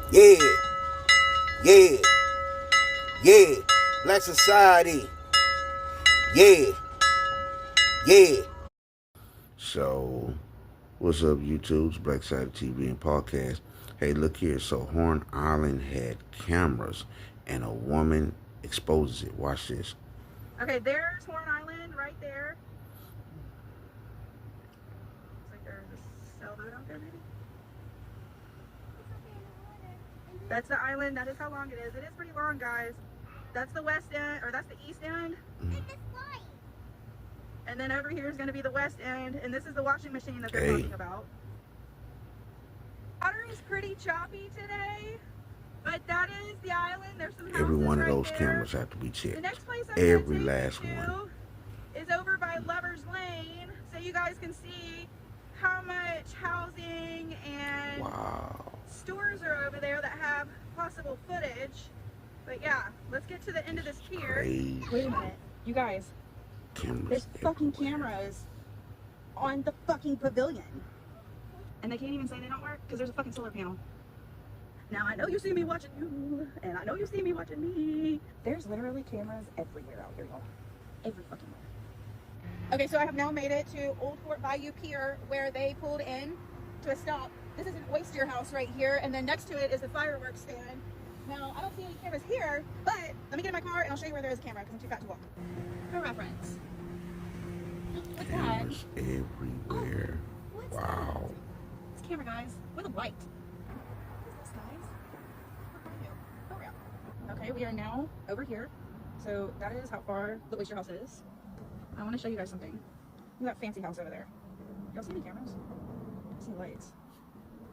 Yeah, yeah, yeah. Black Society. Yeah, yeah. So, what's up, YouTube? It's Black Society TV and Podcast. Hey, look here. So, Horn Island had cameras, and a woman exposes it. Watch this. Okay, there's Horn Island right there. Looks like there's a sailboat out there, maybe. That's the island. That is how long it is. It is pretty long, guys. That's the west end, or that's the east end. And then over here is going to be the west end, and this is the washing machine that they're talking about. Water is pretty choppy today, but that is the island. There's some houses every one of right those there. cameras have to be checked. The next place I'm every going to last take you one to is over by Lover's Lane, so you guys can see how much housing and stores are over there that have possible footage. But yeah, let's get to the end of this pier. Crazy. Wait a minute, you guys. There's fucking cameras on the fucking pavilion. And they can't even say they don't work because there's a fucking solar panel. Now I know you see me watching you, and I know you see me watching me. There's literally cameras everywhere out here, y'all. Every fucking where. Okay, so I have now made it to Old Fort Bayou Pier where they pulled in to a stop. This is an oyster house right here, and then next to it is the fireworks stand. Now, I don't see any cameras here, but let me get in my car and I'll show you where there is a camera because I'm too fat to walk. For reference. What's cameras that? Everywhere. Oh, what's wow. That? It's a camera, guys, with a light. What is this, guys? Where are you? Oh, yeah. Okay, we are now over here. So that is how far the oyster house is. I want to show you guys something. We got fancy house over there. Y'all see any cameras? I see lights.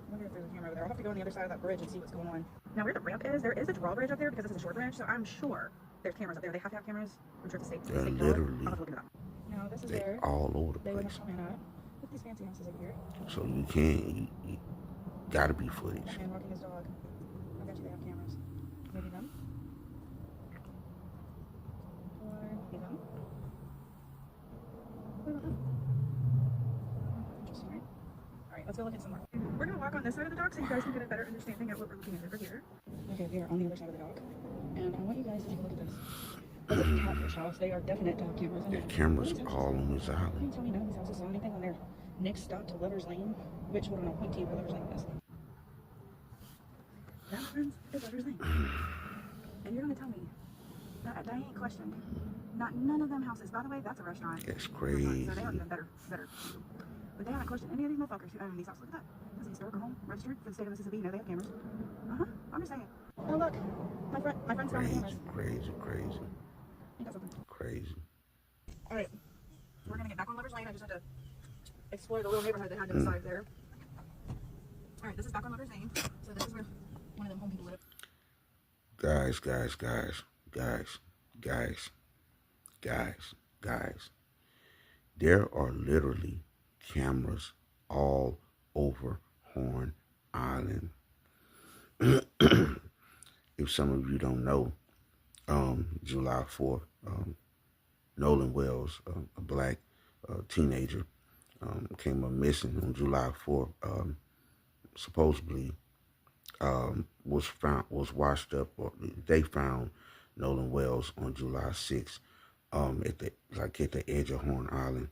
I wonder if there's a camera over there. I'll have to go on the other side of that bridge and see what's going on. Now, where the ramp is, there is a drawbridge up there because this is a short bridge, so I'm sure there's cameras up there. They have to have cameras. I'm sure it's a state. Literally. I'll have to look it up. Now, this is there. All over the place. Look at these fancy houses over here. So you can't, you gotta be footage. That man walking his dog. I bet you they have cameras. Maybe them? Or maybe them? What about them? Interesting, right? Alright, let's go look at some more. We're going to walk on this side of the dock so you guys can get a better understanding of what we're looking at over here. Okay, we are on the other side of the dock. And I want you guys to take a look at this. This is a catfish house. They are definite to have cameras in there. There cameras all on this island. Can you tell me none of these houses saw anything on their next stop to Lover's Lane? Which one I'll point to you where Lover's Lane is. That, my friends, is Lover's Lane. And you're going to tell me that ain't questioned. None of them houses. By the way, that's a restaurant. That's crazy. So they have been better. But they haven't questioned any of these motherfuckers who own these houses. Look at that. That's a historical home registered for the state of Mississippi. You know they have cameras. I'm just saying. Oh look, my friend's found cameras. Crazy. Crazy. All right, we're gonna get back on Lover's Lane. I just had to explore the little neighborhood that had to the side there. All right, this is back on Lover's Lane. So this is where one of them home people live. Guys. There are literally cameras all over Horn Island. If some of you don't know, July 4th, Nolan Wells, a black teenager, came up missing on July 4th. Supposedly was washed up, or they found Nolan Wells on July 6th, at the edge of Horn Island.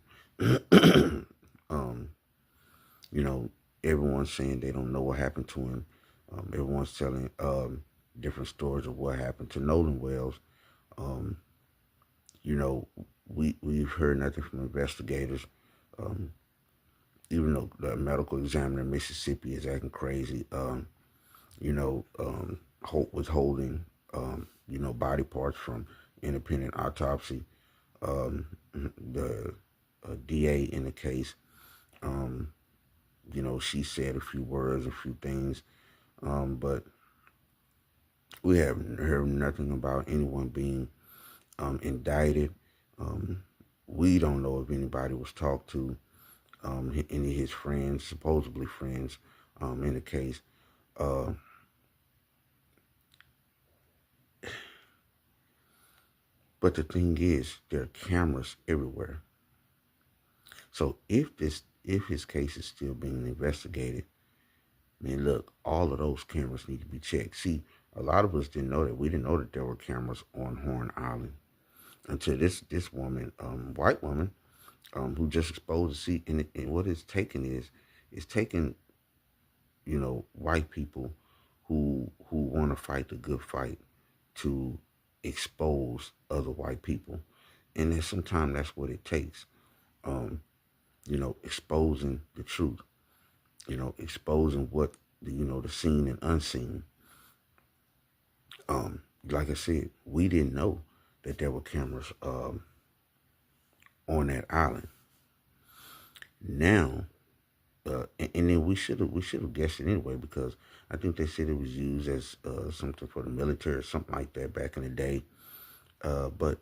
Everyone's saying they don't know what happened to him. Everyone's telling different stories of what happened to Nolan Wells. We've heard nothing from investigators. Even though the medical examiner in Mississippi is acting crazy, withholding, body parts from independent autopsy. The DA in the case, she said a few words, a few things, but we haven't heard nothing about anyone being indicted. We don't know if anybody was talked to, any of his friends, supposedly friends, in the case. But the thing is, there are cameras everywhere. So if his case is still being investigated, Man, look, all of those cameras need to be checked. See, a lot of us didn't know that. We didn't know that there were cameras on Horn Island until this woman, white woman, who just exposed. See, and what it's taken is, it's taken, white people who want to fight the good fight to expose other white people, and then sometimes that's what it takes. Exposing the truth. Exposing what the seen and unseen. Like I said, we didn't know that there were cameras on that island. Now, and then we should have guessed it anyway, because I think they said it was used as something for the military or something like that back in the day. But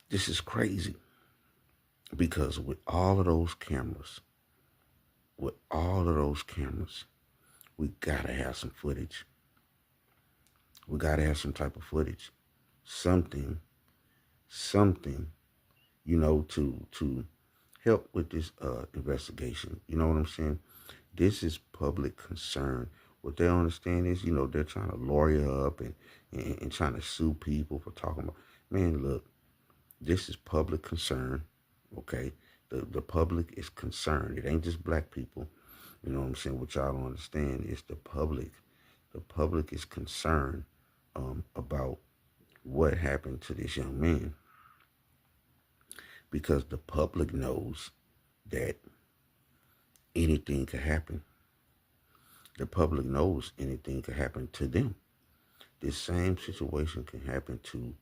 this is crazy, because with all of those cameras, we gotta have some footage. We gotta have some type of footage, something, to help with this investigation. You know what I'm saying? This is public concern. What they don't understand is, they're trying to lawyer up and trying to sue people for talking about. Man, look, this is public concern. Okay, the public is concerned. It ain't just black people. You know what I'm saying? What y'all don't understand is the public. The public is concerned about what happened to this young man, because the public knows that anything could happen. The public knows anything could happen to them. This same situation can happen to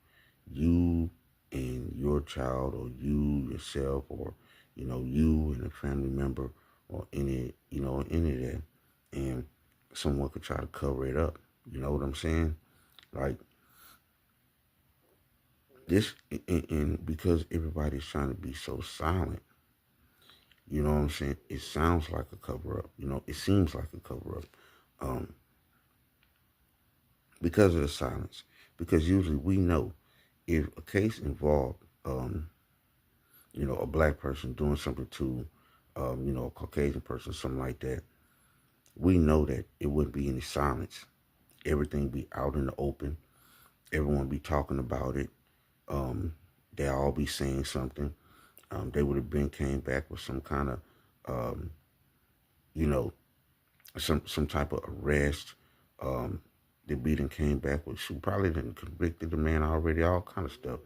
you and your child, or you yourself, or you and a family member, or any of that, and someone could try to cover it up. You know what I'm saying? Like this, and because everybody's trying to be so silent, you know what I'm saying? It sounds like a cover up. It seems like a cover up, because of the silence. Because usually we know, if a case involved, a black person doing something to, a Caucasian person, something like that, we know that it wouldn't be any silence. Everything be out in the open. Everyone be talking about it. They all be saying something. They would have came back with some kind of, some type of arrest. The beating came back with, she probably didn't convicted the man already, all kind of stuff.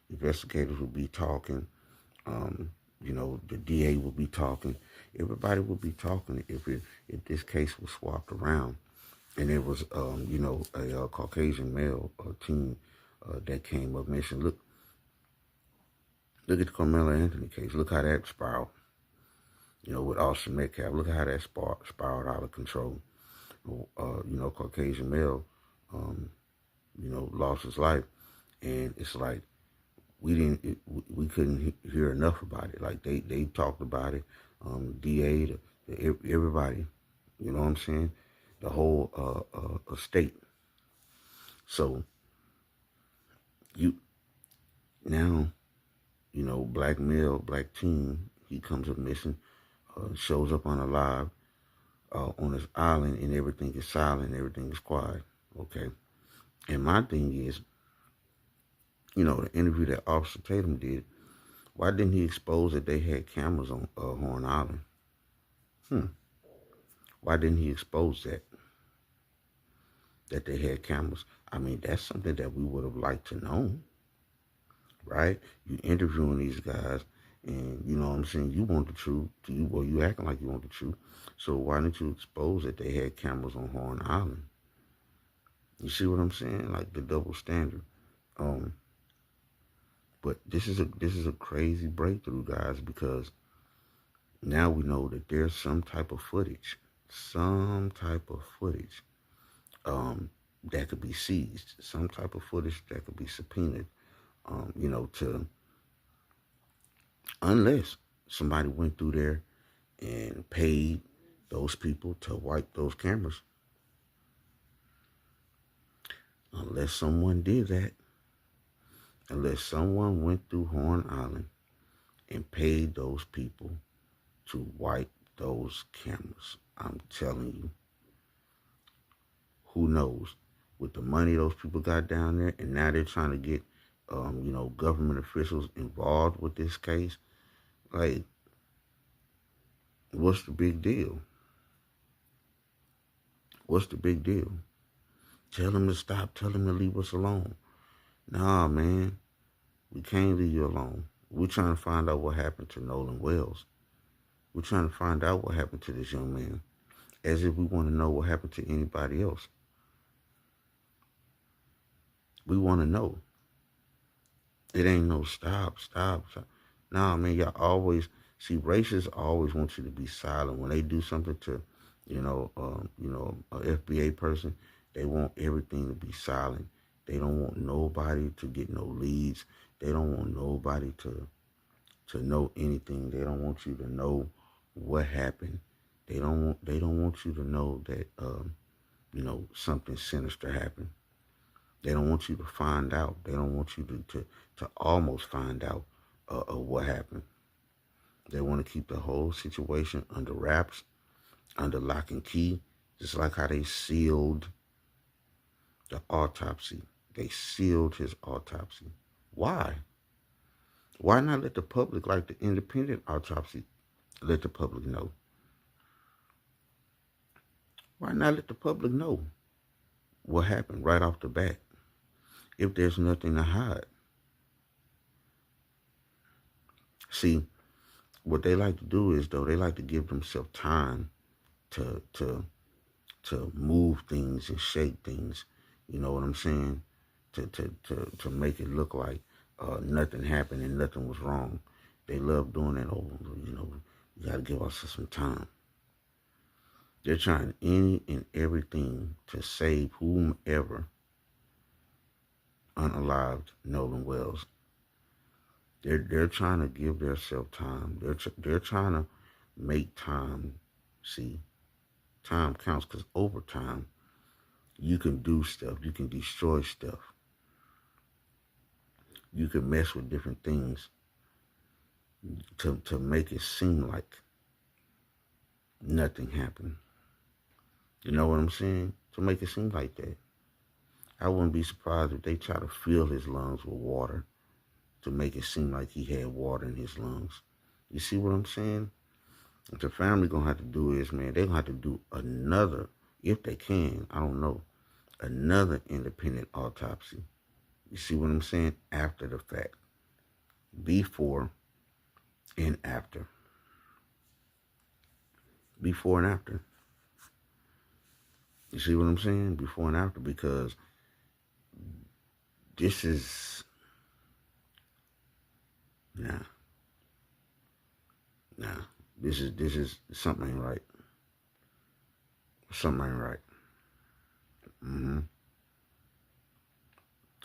Investigators would be talking. The DA would be talking. Everybody would be talking if this case was swapped around, and it was a Caucasian male teen that came up mentioned. Look at the Carmelo Anthony case. Look how that spiraled. With Austin Metcalf. Look how that spiraled out of control. Caucasian male, lost his life, and it's like we couldn't hear enough about it. Like they talked about it, DA, everybody, you know what I'm saying, the whole state. So now, black male, black teen, he comes up missing, shows up on a live on this island, and everything is silent, everything is quiet. Okay, and my thing is, the interview that Officer Tatum did, why didn't he expose that they had cameras on Horn Island? Why didn't he expose that they had cameras? I mean, that's something that we would have liked to know, right? You interviewing these guys, and you know what I'm saying, you want the truth. You acting like you want the truth. So why didn't you expose that they had cameras on Horn Island? You see what I'm saying? Like the double standard. But this is a crazy breakthrough, guys, because now we know that there's some type of footage that could be seized, some type of footage that could be subpoenaed, unless somebody went through there and paid those people to wipe those cameras. Unless someone did that, unless someone went through Horn Island and paid those people to wipe those cameras. I'm telling you. Who knows? With the money those people got down there, and now they're trying to get, government officials involved with this case. Like, what's the big deal? What's the big deal? Tell them to stop. Tell them to leave us alone. Nah, man. We can't leave you alone. We're trying to find out what happened to Nolan Wells. We're trying to find out what happened to this young man. As if we want to know what happened to anybody else. We want to know. It ain't no stop. Nah, man, y'all always, see, racists always want you to be silent. When they do something to, a FBA person, they want everything to be silent. They don't want nobody to get no leads. They don't want nobody to know anything. They don't want you to know what happened. They don't want you to know that something sinister happened. They don't want you to find out. They don't want you to almost find out what happened. They want to keep the whole situation under wraps, under lock and key, just like how they sealed the autopsy. They sealed his autopsy. Why? Why not let the public, like the independent autopsy, let the public know? Why not let the public know what happened right off the bat if there's nothing to hide? See, what they like to do is, though, they like to give themselves time to move things and shake things. You know what I'm saying? To make it look like nothing happened and nothing was wrong. They love doing that. Oh, you got to give us some time. They're trying any and everything to save whomever unalived Nolan Wells. They're trying to give themselves time. They're trying to make time. See, time counts, because over time, you can do stuff. You can destroy stuff. You can mess with different things to make it seem like nothing happened. You know what I'm saying? To make it seem like that. I wouldn't be surprised if they try to fill his lungs with water to make it seem like he had water in his lungs. You see what I'm saying? What the family gonna have to do is, man, they're gonna have to do another, if they can, I don't know, another independent autopsy. You see what I'm saying? After the fact. Before and after. Before and after. You see what I'm saying? Before and after, because this is, this is something ain't right. Something ain't right.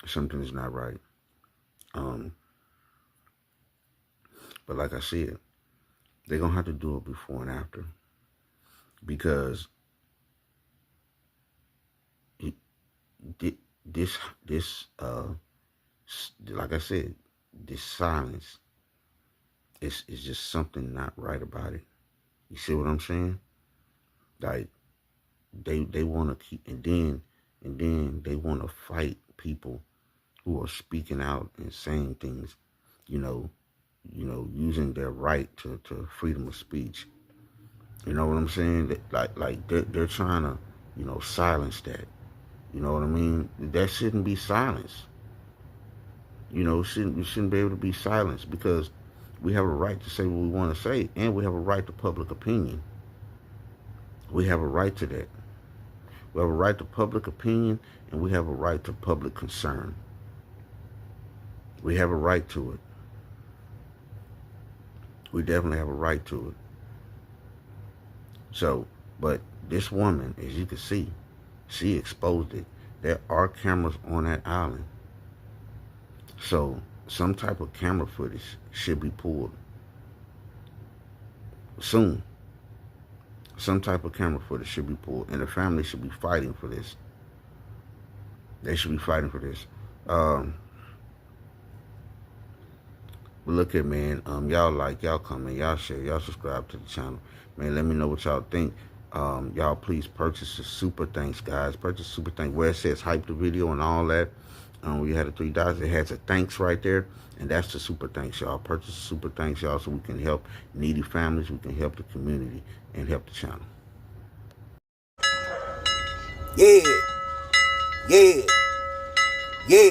Something is not right. But like I said, they're gonna have to do it before and after, because this like I said, this silence is just something not right about it. You see what I'm saying? Like, they want to keep, and then they want to fight people who are speaking out and saying things, using their right to freedom of speech. You know what I'm saying? Like they're trying to, silence that. You know what I mean? That shouldn't be silenced. We shouldn't be able to be silenced, because we have a right to say what we want to say, and we have a right to public opinion. We have a right to that. We have a right to public opinion, and we have a right to public concern. We have a right to it. We definitely have a right to it. So, but this woman, as you can see, she exposed it. There are cameras on that island. So, some type of camera footage should be pulled soon. Some type of camera footage should be pulled, and the family should be fighting for this. They should be fighting for this. But look at, man, y'all like, y'all comment, y'all share, y'all subscribe to the channel. Man, let me know what y'all think. Y'all please purchase the super thanks, guys. Purchase super thanks where it says hype the video and all that. We had the 3 dots. It has a thanks right there, and that's the super thanks, y'all. Purchase the super thanks, y'all, so we can help needy families, we can help the community, and help the channel. Yeah, yeah.